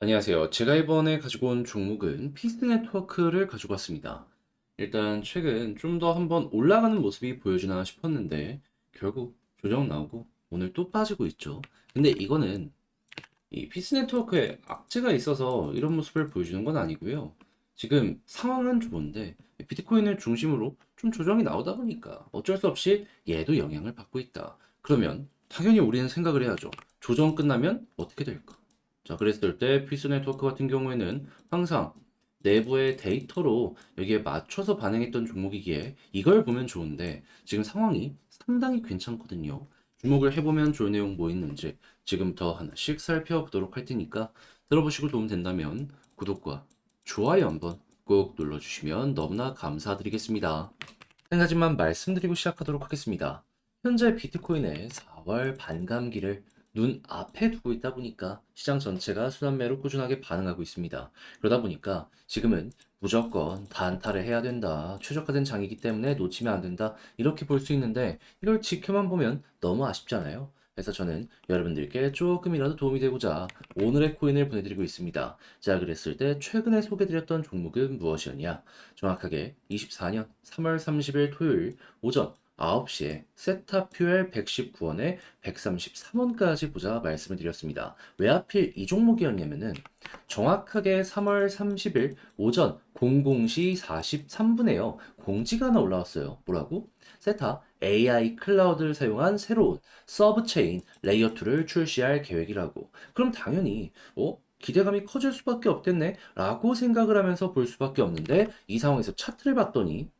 안녕하세요. 제가 이번에 가지고 온 종목은 피스 네트워크를 가지고 왔습니다. 일단 최근 좀 더 한번 올라가는 모습이 보여주나 싶었는데 결국 조정 나오고 오늘 또 빠지고 있죠. 근데 이거는 이 피스 네트워크에 악재가 있어서 이런 모습을 보여주는 건 아니고요. 지금 상황은 좋은데 비트코인을 중심으로 좀 조정이 나오다 보니까 어쩔 수 없이 얘도 영향을 받고 있다. 그러면 당연히 우리는 생각을 해야죠. 조정 끝나면 어떻게 될까? 자, 그랬을 때 피스 네트워크 같은 경우에는 항상 내부의 데이터로 여기에 맞춰서 반응했던 종목이기에 이걸 보면 좋은데 지금 상황이 상당히 괜찮거든요. 주목을 해보면 좋은 내용 뭐 있는지 지금부터 하나씩 살펴보도록 할 테니까 들어보시고 도움 된다면 구독과 좋아요 한번 꼭 눌러주시면 너무나 감사드리겠습니다. 한 가지만 말씀드리고 시작하도록 하겠습니다. 현재 비트코인의 4월 반감기를 눈앞에 두고 있다 보니까 시장 전체가 순환매로 꾸준하게 반응하고 있습니다. 그러다 보니까 지금은 무조건 단타를 해야 된다. 최적화된 장이기 때문에 놓치면 안 된다. 이렇게 볼 수 있는데 이걸 지켜만 보면 너무 아쉽잖아요. 그래서 저는 여러분들께 조금이라도 도움이 되고자 오늘의 코인을 보내드리고 있습니다. 자, 그랬을 때 최근에 소개드렸던 종목은 무엇이었냐? 정확하게 24년 3월 30일 토요일 오전 9시에 세타퓨엘 119원에 133원까지 보자 말씀을 드렸습니다. 왜 하필 이 종목이었냐면은 정확하게 3월 30일 오전 00시 43분에요. 공지가 하나 올라왔어요. 뭐라고? 세타 AI 클라우드를 사용한 새로운 서브체인 레이어 2를 출시할 계획이라고. 그럼 당연히 기대감이 커질 수밖에 없겠네 라고 생각을 하면서 볼 수밖에 없는데 이 상황에서 차트를 봤더니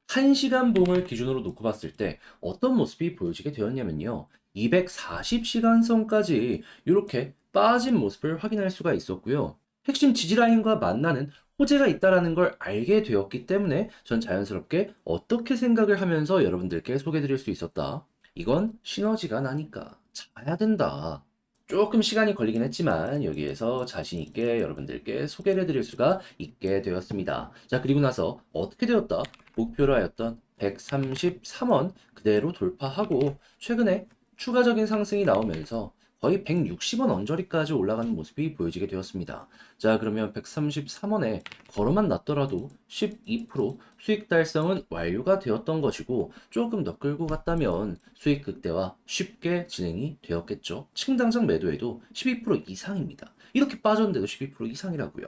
1시간 봉을 기준으로 놓고 봤을 때 어떤 모습이 보여지게 되었냐면요. 240시간선까지 이렇게 빠진 모습을 확인할 수가 있었고요. 핵심 지지라인과 만나는 호재가 있다라는 걸 알게 되었기 때문에 전 자연스럽게 어떻게 생각을 하면서 여러분들께 소개드릴 수 있었다. 이건 시너지가 나니까 자야 된다. 조금 시간이 걸리긴 했지만 여기에서 자신 있게 여러분들께 소개를 해드릴 수가 있게 되었습니다. 자, 그리고 나서 어떻게 되었다? 목표로 하였던 133원 그대로 돌파하고 최근에 추가적인 상승이 나오면서 거의 160원 언저리까지 올라가는 모습이 보여지게 되었습니다. 자, 그러면 133원에 걸어만 놨더라도 12% 수익 달성은 완료가 되었던 것이고 조금 더 끌고 갔다면 수익 극대화 쉽게 진행이 되었겠죠. 층당장 매도에도 12% 이상입니다. 이렇게 빠졌는데도 12% 이상이라고요.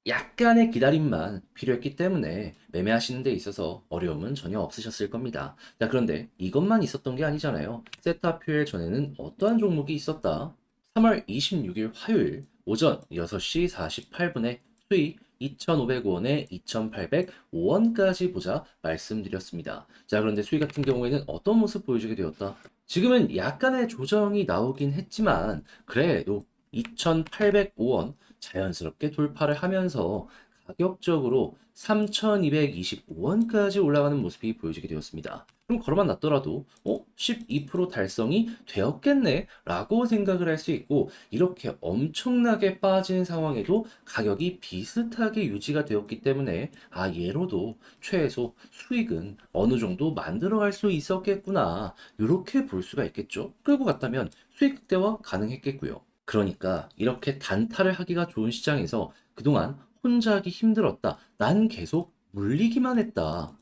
약간의 기다림만 필요했기 때문에 매매하시는 데 있어서 어려움은 전혀 없으셨을 겁니다. 자, 그런데 이것만 있었던 게 아니잖아요. 세타퓨엘 전에는 어떠한 종목이 있었다? 3월 26일 화요일 오전 6시 48분에 수익 2,500원에 2,805원까지 보자 말씀드렸습니다. 자, 그런데 수익 같은 경우에는 어떤 모습 보여주게 되었다? 지금은 약간의 조정이 나오긴 했지만 그래도 2,805원 자연스럽게 돌파를 하면서 가격적으로 3,225원까지 올라가는 모습이 보여지게 되었습니다. 그럼 걸어만 놨더라도 12% 달성이 되었겠네 라고 생각을 할 수 있고 이렇게 엄청나게 빠진 상황에도 가격이 비슷하게 유지가 되었기 때문에 얘로도 최소 수익은 어느 정도 만들어 갈 수 있었겠구나 이렇게 볼 수가 있겠죠. 끌고 갔다면 수익 극대화 가능했겠고요. 그러니까 이렇게 단타를 하기가 좋은 시장에서 그동안 혼자 하기 힘들었다. 난 계속 물리기만 했다.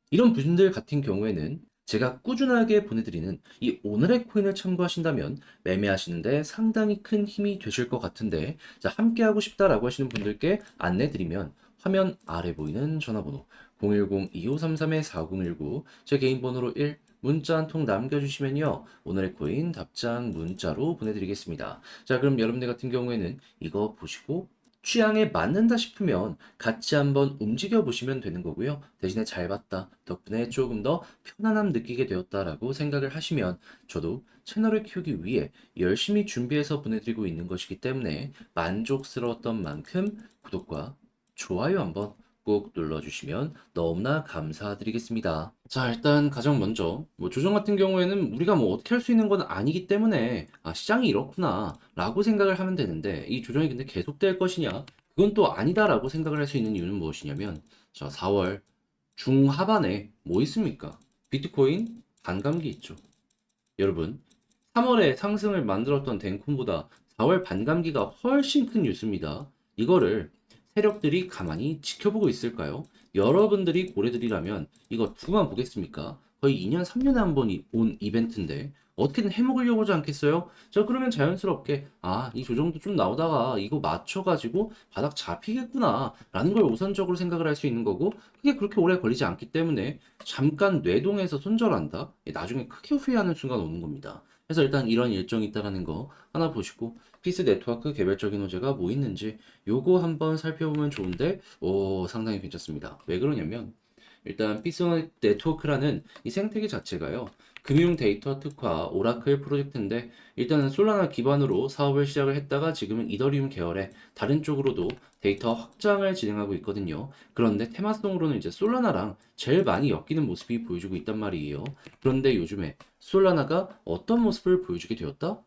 이런 분들 같은 경우에는 제가 꾸준하게 보내드리는 이 오늘의 코인을 참고하신다면 매매하시는데 상당히 큰 힘이 되실 것 같은데 자, 함께 하고 싶다라고 하시는 분들께 안내드리면 화면 아래 보이는 전화번호 010-2533-4019 제 개인 번호로 1 문자 한 통 남겨주시면요. 오늘의 코인 답장 문자로 보내드리겠습니다. 자, 그럼 여러분들 같은 경우에는 이거 보시고 취향에 맞는다 싶으면 같이 한번 움직여 보시면 되는 거고요. 대신에 잘 봤다. 덕분에 조금 더 편안함 느끼게 되었다라고 생각을 하시면 저도 채널을 키우기 위해 열심히 준비해서 보내드리고 있는 것이기 때문에 만족스러웠던 만큼 구독과 좋아요 한번 꼭 눌러주시면 너무나 감사드리겠습니다. 자, 일단 가장 먼저 조정 같은 경우에는 우리가 어떻게 할 수 있는 건 아니기 때문에 시장이 이렇구나 라고 생각을 하면 되는데 이 조정이 근데 계속될 것이냐? 그건 또 아니다라고 생각을 할 수 있는 이유는 무엇이냐면 자, 4월 중하반에 뭐 있습니까? 비트코인 반감기 있죠. 여러분, 3월에 상승을 만들었던 덴쿤보다 4월 반감기가 훨씬 큰 뉴스입니다. 이거를 세력들이 가만히 지켜보고 있을까요? 여러분들이 고래들이라면 이거 두고만 보겠습니까? 거의 2년, 3년에 한 번 온 이벤트인데 어떻게든 해먹으려고 하지 않겠어요? 자, 그러면 자연스럽게 이 조정도 좀 나오다가 이거 맞춰가지고 바닥 잡히겠구나 라는 걸 우선적으로 생각을 할 수 있는 거고 그게 그렇게 오래 걸리지 않기 때문에 잠깐 뇌동에서 손절한다? 나중에 크게 후회하는 순간 오는 겁니다. 그래서 일단 이런 일정이 있다라는 거 하나 보시고 피스 네트워크 개별적인 호재가 뭐 있는지 요거 한번 살펴보면 좋은데 상당히 괜찮습니다. 왜 그러냐면 일단 피스 네트워크라는 이 생태계 자체가요. 금융 데이터 특화 오라클 프로젝트인데 일단은 솔라나 기반으로 사업을 시작을 했다가 지금은 이더리움 계열의 다른 쪽으로도 데이터 확장을 진행하고 있거든요. 그런데 테마성으로는 이제 솔라나랑 제일 많이 엮이는 모습이 보여주고 있단 말이에요. 그런데 요즘에 솔라나가 어떤 모습을 보여주게 되었다?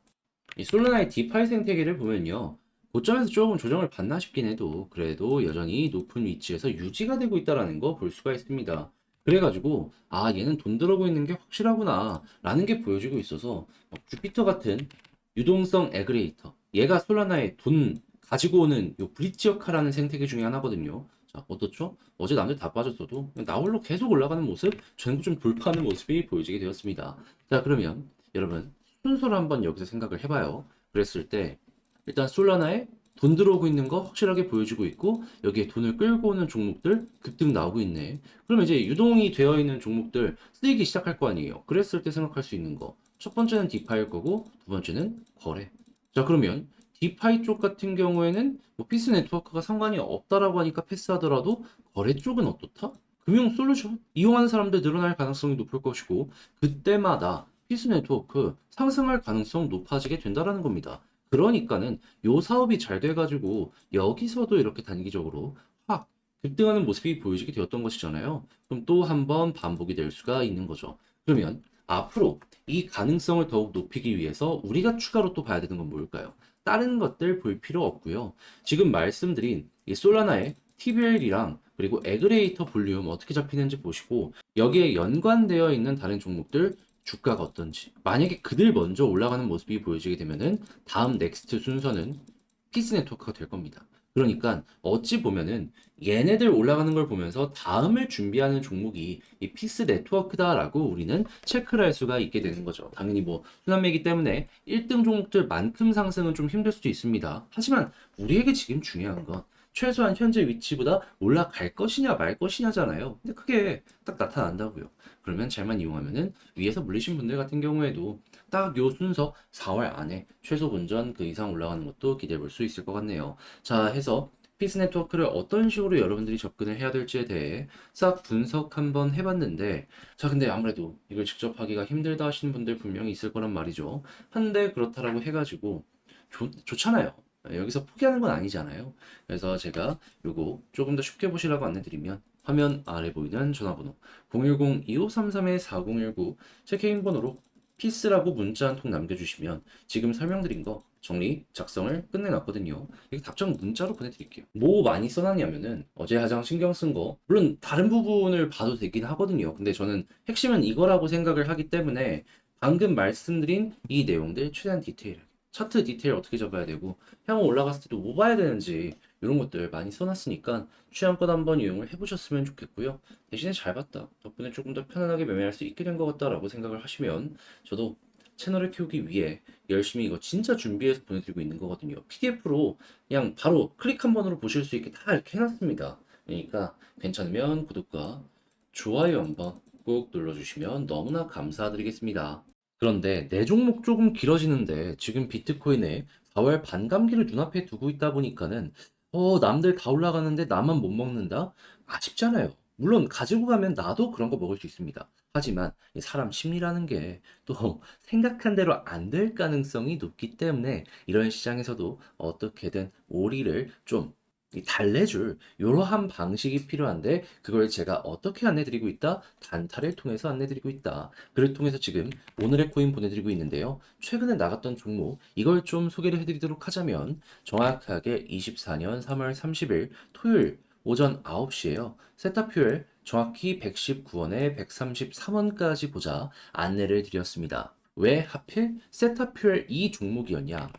이 솔라나의 디파이 생태계를 보면요. 고점에서 조금 조정을 받나 싶긴 해도 그래도 여전히 높은 위치에서 유지가 되고 있다는 거 볼 수가 있습니다. 그래가지고 얘는 돈 들어오고 있는 게 확실하구나 라는 게 보여지고 있어서 주피터 같은 유동성 에그레이터 얘가 솔라나의 돈 가지고 오는 요 브릿지 역할하는 생태계 중에 하나거든요. 자, 어떻죠? 어제 남들 다 빠졌어도 나 홀로 계속 올라가는 모습, 저는 좀 돌파하는 모습이 보여지게 되었습니다. 자, 그러면 여러분 순서를 한번 여기서 생각을 해봐요. 그랬을 때 일단 솔라나에 돈 들어오고 있는 거 확실하게 보여주고 있고 여기에 돈을 끌고 오는 종목들 급등 나오고 있네. 그러면 이제 유동이 되어 있는 종목들 쓰이기 시작할 거 아니에요. 그랬을 때 생각할 수 있는 거. 첫 번째는 디파일 거고 두 번째는 거래. 자, 그러면 디파이 쪽 같은 경우에는 뭐 피스 네트워크가 상관이 없다라고 하니까 패스하더라도 거래 쪽은 어떻다? 금융 솔루션 이용하는 사람들 늘어날 가능성이 높을 것이고 그때마다 피스 네트워크 상승할 가능성 높아지게 된다라는 겁니다. 그러니까는 요 사업이 잘 돼가지고 여기서도 이렇게 단기적으로 확 급등하는 모습이 보여지게 되었던 것이잖아요. 그럼 또 한 번 반복이 될 수가 있는 거죠. 그러면 앞으로 이 가능성을 더욱 높이기 위해서 우리가 추가로 또 봐야 되는 건 뭘까요? 다른 것들 볼 필요 없고요. 지금 말씀드린 이 솔라나의 TBL이랑 그리고 에그레이터 볼륨 어떻게 잡히는지 보시고 여기에 연관되어 있는 다른 종목들 주가가 어떤지 만약에 그들 먼저 올라가는 모습이 보여지게 되면은 다음 넥스트 순서는 피스 네트워크가 될 겁니다. 그러니까 어찌 보면은 얘네들 올라가는 걸 보면서 다음을 준비하는 종목이 이 피스 네트워크다라고 우리는 체크를 할 수가 있게 되는 거죠. 당연히 뭐 순환매기 때문에 1등 종목들만큼 상승은 좀 힘들 수도 있습니다. 하지만 우리에게 지금 중요한 건 최소한 현재 위치보다 올라갈 것이냐 말 것이냐잖아요. 근데 그게 딱 나타난다고요. 그러면 잘만 이용하면은 위에서 물리신 분들 같은 경우에도 딱 요 순서 4월 안에 최소 본전 그 이상 올라가는 것도 기대해 볼 수 있을 것 같네요. 자, 해서 피스 네트워크를 어떤 식으로 여러분들이 접근을 해야 될지에 대해 싹 분석 한번 해봤는데, 자, 근데 아무래도 이걸 직접 하기가 힘들다 하시는 분들 분명히 있을 거란 말이죠. 한데 그렇다라고 해가지고 좋잖아요. 여기서 포기하는 건 아니잖아요. 그래서 제가 요거 조금 더 쉽게 보시라고 안내드리면 화면 아래 보이는 전화번호 010-2533-4019 제 개인 번호로 피스라고 문자 한 통 남겨주시면 지금 설명드린 거 정리, 작성을 끝내놨거든요. 이거 답장 문자로 보내드릴게요. 뭐 많이 써놨냐면은 어제 가장 신경 쓴 거, 물론 다른 부분을 봐도 되긴 하거든요. 근데 저는 핵심은 이거라고 생각을 하기 때문에 방금 말씀드린 이 내용들 최대한 디테일하게. 차트 디테일 어떻게 잡아야 되고, 향후 올라갔을 때도 뭐 봐야 되는지, 이런 것들 많이 써놨으니까 취향껏 한번 이용을 해보셨으면 좋겠고요. 대신에 잘 봤다. 덕분에 조금 더 편안하게 매매할 수 있게 된 것 같다라고 생각을 하시면 저도 채널을 키우기 위해 열심히 이거 진짜 준비해서 보내드리고 있는 거거든요. PDF로 그냥 바로 클릭 한 번으로 보실 수 있게 다 이렇게 해놨습니다. 그러니까 괜찮으면 구독과 좋아요 한번 꼭 눌러주시면 너무나 감사드리겠습니다. 그런데 내 종목 조금 길어지는데 지금 비트코인에 4월 반감기를 눈앞에 두고 있다 보니까는 남들 다 올라가는데 나만 못 먹는다? 아쉽잖아요. 물론 가지고 가면 나도 그런 거 먹을 수 있습니다. 하지만 이 사람 심리라는 게 또 생각한 대로 안 될 가능성이 높기 때문에 이런 시장에서도 어떻게든 오리를 좀 이 달래줄 이러한 방식이 필요한데 그걸 제가 어떻게 안내드리고 있다? 단타를 통해서 안내드리고 있다. 그를 통해서 지금 오늘의 코인 보내드리고 있는데요. 최근에 나갔던 종목 이걸 좀 소개를 해드리도록 하자면 정확하게 24년 3월 30일 토요일 오전 9시에요. 세타퓨엘 정확히 119원에 133원까지 보자 안내를 드렸습니다. 왜 하필 세타퓨엘 이 종목이었냐?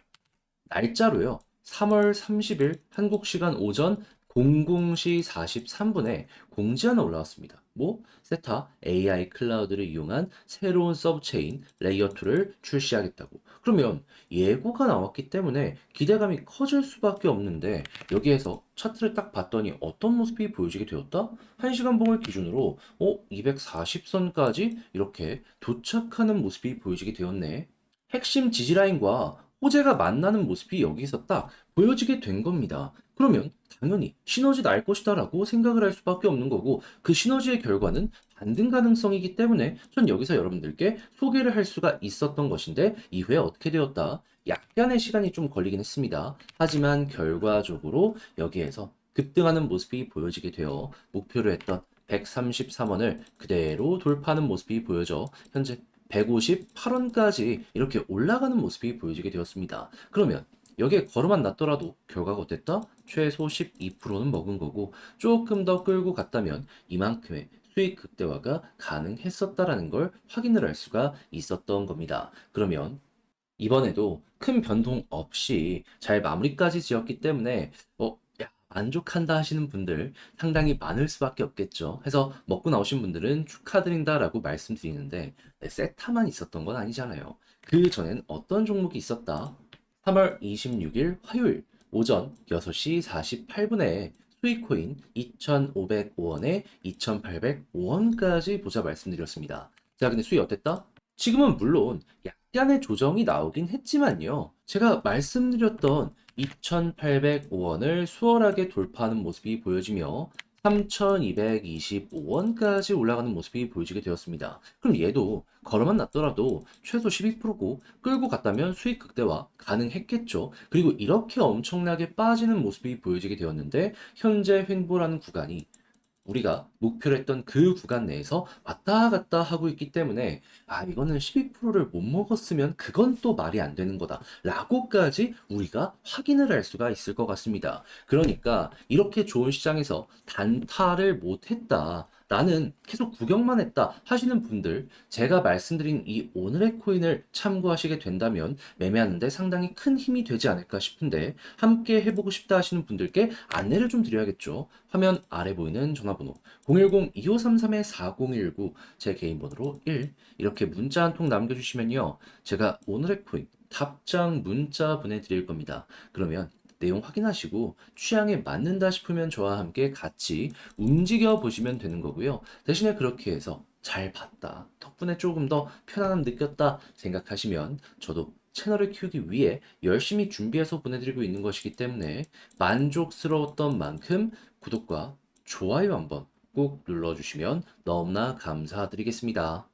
날짜로요. 3월 30일 한국 시간 오전 00시 43분에 공지 하나 올라왔습니다. 뭐? 세타 AI 클라우드를 이용한 새로운 서브체인 레이어2를 출시하겠다고. 그러면 예고가 나왔기 때문에 기대감이 커질 수밖에 없는데 여기에서 차트를 딱 봤더니 어떤 모습이 보여지게 되었다? 1시간 봉을 기준으로 240선까지 이렇게 도착하는 모습이 보여지게 되었네. 핵심 지지라인과 호재가 만나는 모습이 여기서 딱 보여지게 된 겁니다. 그러면 당연히 시너지 날 것이다라고 생각을 할 수밖에 없는 거고 그 시너지의 결과는 반등 가능성이기 때문에 전 여기서 여러분들께 소개를 할 수가 있었던 것인데 이후에 어떻게 되었다? 약간의 시간이 좀 걸리긴 했습니다. 하지만 결과적으로 여기에서 급등하는 모습이 보여지게 되어 목표로 했던 133원을 그대로 돌파하는 모습이 보여져 현재 158원까지 이렇게 올라가는 모습이 보여지게 되었습니다. 그러면 여기에 걸어만 놨더라도 결과가 어땠다? 최소 12%는 먹은 거고 조금 더 끌고 갔다면 이만큼의 수익 극대화가 가능했었다라는 걸 확인을 할 수가 있었던 겁니다. 그러면 이번에도 큰 변동 없이 잘 마무리까지 지었기 때문에 야, 만족한다 하시는 분들 상당히 많을 수밖에 없겠죠. 해서 먹고 나오신 분들은 축하드린다라고 말씀드리는데 세타만 있었던 건 아니잖아요. 그 전엔 어떤 종목이 있었다? 3월 26일 화요일 오전 6시 48분에 수익코인 2,505원에 2,805원까지 보자 말씀드렸습니다. 자, 근데 수익 어땠다? 지금은 물론 약간의 조정이 나오긴 했지만요. 제가 말씀드렸던 2,805원을 수월하게 돌파하는 모습이 보여지며 3,225원까지 올라가는 모습이 보여지게 되었습니다. 그럼 얘도 걸어만 놨더라도 최소 12%고 끌고 갔다면 수익 극대화 가능했겠죠. 그리고 이렇게 엄청나게 빠지는 모습이 보여지게 되었는데 현재 횡보라는 구간이 우리가 목표로 했던 그 구간 내에서 왔다 갔다 하고 있기 때문에 이거는 12%를 못 먹었으면 그건 또 말이 안 되는 거다 라고까지 우리가 확인을 할 수가 있을 것 같습니다. 그러니까 이렇게 좋은 시장에서 단타를 못 했다, 나는 계속 구경만 했다 하시는 분들, 제가 말씀드린 이 오늘의 코인을 참고하시게 된다면 매매하는데 상당히 큰 힘이 되지 않을까 싶은데 함께 해보고 싶다 하시는 분들께 안내를 좀 드려야겠죠. 화면 아래 보이는 전화번호 010-2533-4019 제 개인 번호로 1 이렇게 문자 한 통 남겨주시면요. 제가 오늘의 코인 답장 문자 보내드릴 겁니다. 그러면 내용 확인하시고 취향에 맞는다 싶으면 저와 함께 같이 움직여 보시면 되는 거고요. 대신에 그렇게 해서 잘 봤다, 덕분에 조금 더 편안함 느꼈다 생각하시면 저도 채널을 키우기 위해 열심히 준비해서 보내드리고 있는 것이기 때문에 만족스러웠던 만큼 구독과 좋아요 한번 꼭 눌러주시면 너무나 감사드리겠습니다.